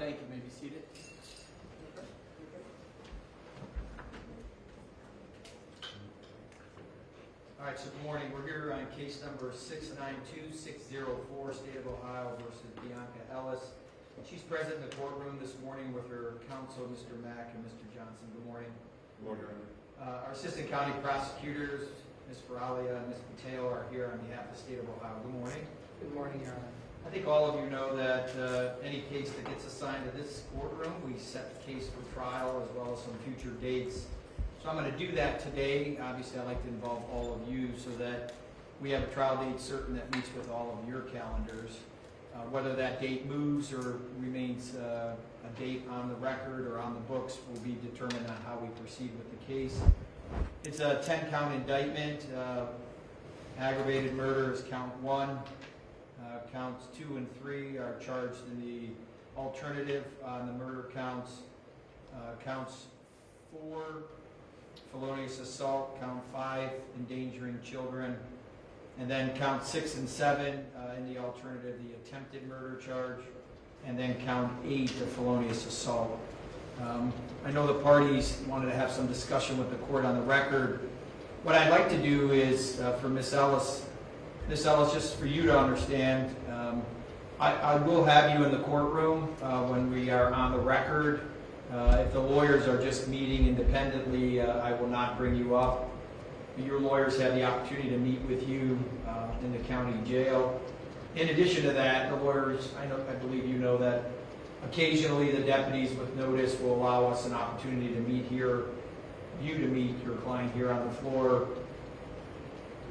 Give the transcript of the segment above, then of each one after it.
Thank you. May be seated. All right, so good morning. We're here on case number 692604, State of Ohio versus Bionca Ellis. She's present in the courtroom this morning with her counsel, Mr. Mack and Mr. Johnson. Good morning. Good morning. Our assistant county prosecutors, Ms. Faralia and Ms. Mateo, are here on behalf of the State of Ohio. Good morning. Good morning, Your Honor. I think all of you know that any case that gets assigned to this courtroom, we set the case for trial as well as some future dates. So I'm going to do that today. Obviously, I'd like to involve all of you so that we have a trial date certain that meets with all of your calendars. Whether that date moves or remains a date on the record or on the books will be determined on how we proceed with the case. It's a 10-count indictment. Aggravated murder is count 1. Counts 2 and 3 are charged in the alternative on the murder counts. Counts 4, felonious assault. Count 5, endangering children. And then count 6 and 7 in the alternative, the attempted murder charge. And then count 8, the felonious assault. I know the parties wanted to have some discussion with the court on the record. What I'd like to do is, for Ms. Ellis, just for you to understand, I will have you in the courtroom when we are on the record. If the lawyers are just meeting independently, I will not bring you up. Your lawyers have the opportunity to meet with you in the county jail. In addition to that, the lawyers, I believe you know that occasionally the deputies with notice will allow us an opportunity to meet here, you to meet your client here on the floor.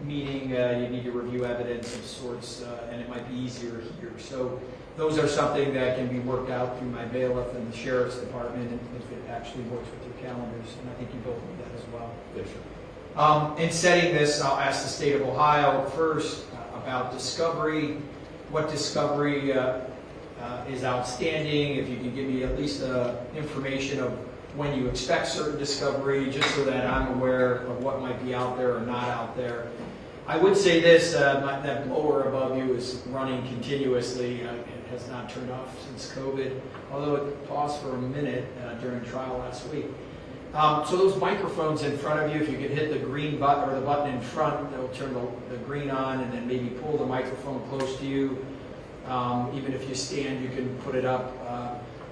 Meeting, you need to review evidence of sorts, and it might be easier here. So those are something that can be worked out through my bailiff and the sheriff's department if it actually works with your calendars, and I think you both need that as well. Yes, sir. In setting this, I'll ask the State of Ohio first about discovery. What discovery is outstanding? If you can give me at least information of when you expect certain discovery, just so that I'm aware of what might be out there or not out there. I would say this, that blower above you is running continuously. It has not turned off since COVID, although it paused for a minute during trial last week. So those microphones in front of you, if you could hit the green button or the button in front, that'll turn the green on, and then maybe pull the microphone close to you. Even if you stand, you can put it up.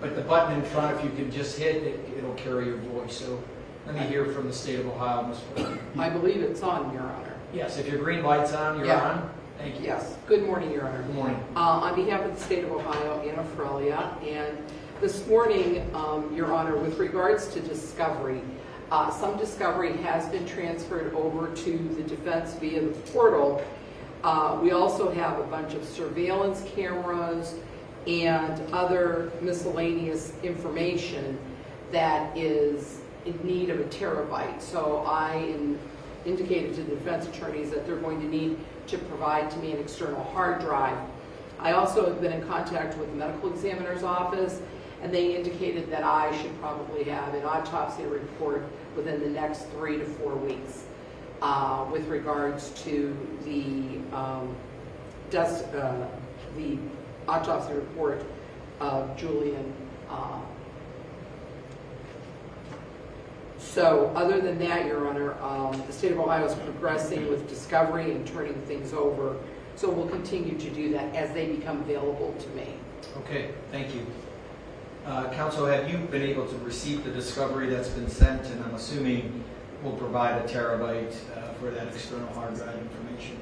But the button in front, if you can just hit it, it'll carry your voice. So let me hear from the State of Ohio, Ms. Wood. I believe it's on, Your Honor. Yes, if your green light's on, you're on. Thank you. Yes. Good morning, Your Honor. Good morning. On behalf of the State of Ohio, Anna Faralia, and this morning, Your Honor, with regards to discovery, some discovery has been transferred over to the defense via the portal. We also have a bunch of surveillance cameras and other miscellaneous information that is in need of a terabyte. So I indicated to the defense attorneys that they're going to need to provide to me an external hard drive. I also have been in contact with the medical examiner's office, and they indicated that I should probably have an autopsy report within the next 3 to 4 weeks with regards to the autopsy report of Julian. So other than that, Your Honor, the State of Ohio is progressing with discovery and turning things over. So we'll continue to do that as they become available to me. Okay, thank you. Counsel, have you been able to receive the discovery that's been sent? And I'm assuming we'll provide a terabyte for that external hard drive information.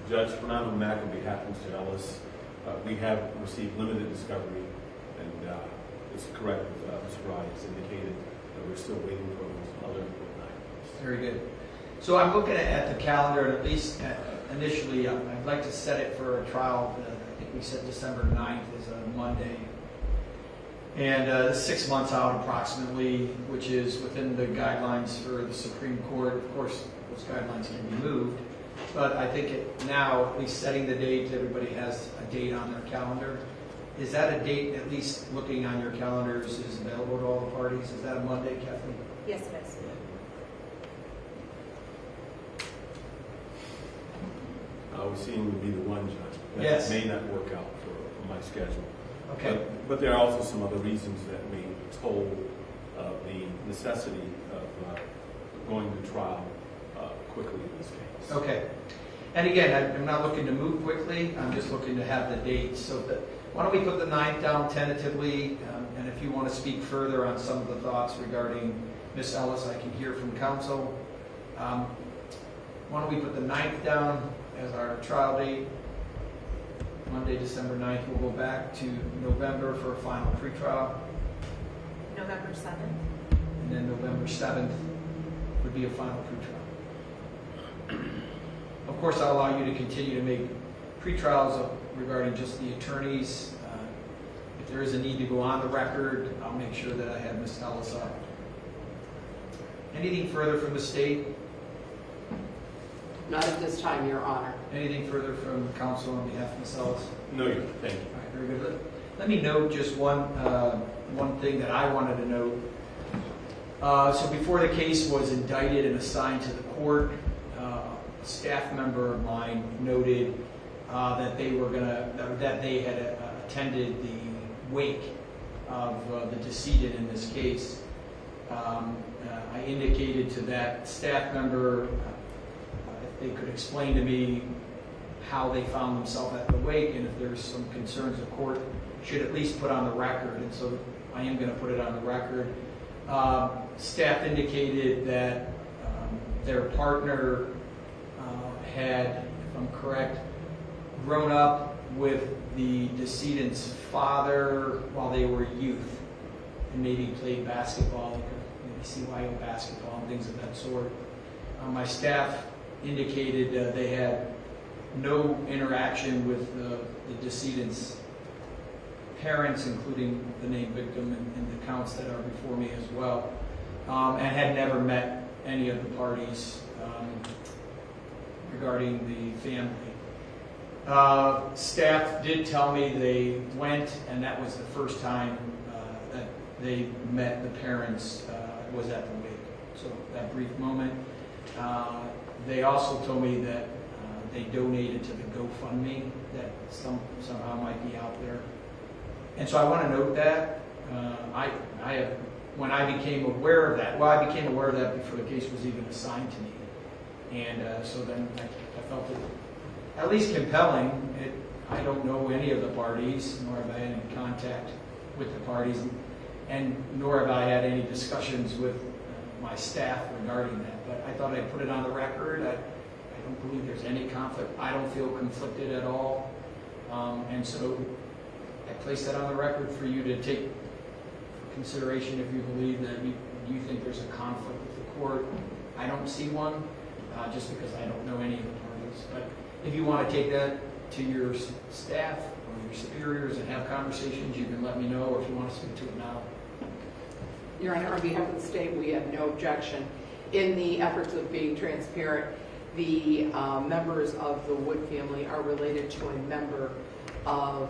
Judge Fernando Mack on behalf of Mr. Ellis, we have received limited discovery, and it's correct what Mr. Ryan has indicated that we're still waiting for those other important items. Very good. So I'm looking at the calendar, and at least initially, I'd like to set it for a trial. I think we said December 9th is a Monday. And 6 months out approximately, which is within the guidelines for the Supreme Court. Of course, those guidelines can be moved. But I think now, at least setting the date, everybody has a date on their calendar. Is that a date, at least looking on your calendars, is available to all the parties? Is that a Monday, Kathleen? Yes, it is. I would seem to be the one, Judge. That Yes. may not work out for my schedule. Okay. But there are also some other reasons that may toll the necessity of going to trial quickly in this case. Okay. And again, I'm not looking to move quickly, I'm just looking to have the dates. So why don't we put the 9th down tentatively, and if you want to speak further on some of the thoughts regarding Ms. Ellis, I can hear from counsel. Why don't we put the 9th down as our trial date? Monday, December 9th, we'll go back to November for a final pretrial, November 7th. and then November 7th would be a final pretrial. Of course, I'll allow you to continue to make pretrials regarding just the attorneys. If there is a need to go on the record, I'll make sure that I have Ms. Ellis up. Anything further from the state? Not at this time, Your Honor. Anything further from counsel on behalf of Ms. Ellis? No, Your Honor. Thank you. All right, very good. Let me note just one thing that I wanted to note. So before the case was indicted and assigned to the court, a staff member of mine noted that they had attended the wake of the decedent in this case. I indicated to that staff member if they could explain to me how they found themselves at the wake, and if there's some concerns the court should at least put on the record, and so I am going to put it on the record. Staff indicated that their partner had, if I'm correct, grown up with the decedent's father while they were youth, and maybe played basketball, like maybe CYO basketball and things of that sort. My staff indicated they had no interaction with the decedent's parents, including the named victim and the counts that are before me as well, and had never met any of the parties regarding the family. Staff did tell me they went, and that was the first time that they met the parents was at the wake. So that brief moment. They also told me that they donated to the GoFundMe that somehow might be out there. And so I want to note that. When I became aware of that, I became aware of that before the case was even assigned to me. And so then I felt it at least compelling. I don't know any of the parties, nor have I had any contact with the parties, and nor have I had any discussions with my staff regarding that. But I thought I'd put it on the record. I don't believe there's any conflict. I don't feel conflicted at all. And so I place that on the record for you to take consideration if you believe that you think there's a conflict with the court. I don't see one, just because I don't know any of the parties. But if you want to take that to your staff or your superiors and have conversations, you can let me know, or if you want to speak to it now. Your Honor, on behalf of the state, we have no objection. In the efforts of being transparent, the members of the Wood family are related to a member of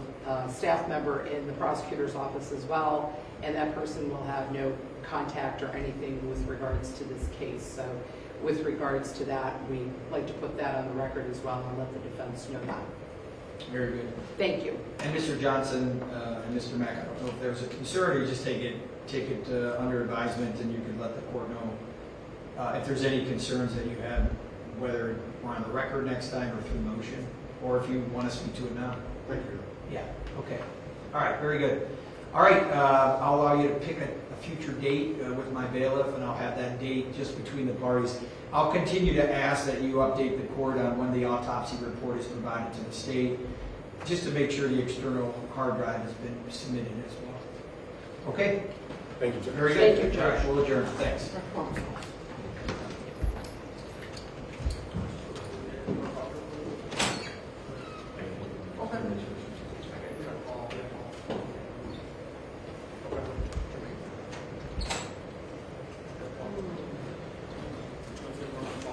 staff member in the prosecutor's office as well, and that person will have no contact or anything with regards to this case. So with regards to that, we'd like to put that on the record as well and let the defense know that. Very good. Thank you. And Mr. Johnson and Mr. Mack, I don't know if there's a concern, or you just take it under advisement, and you can let the court know if there's any concerns that you have, whether we're on the record next time or through motion, or if you want to speak to it now. Thank you. Yeah, okay. All right, very good. All right, I'll allow you to pick a future date with my bailiff, and I'll have that date just between the parties. I'll continue to ask that you update the court on when the autopsy report is provided to the state, just to make sure the external hard drive has been submitted as well. Okay? Thank you, Judge. Very good. Thank you, Judge. All right, we'll adjourn. Thanks.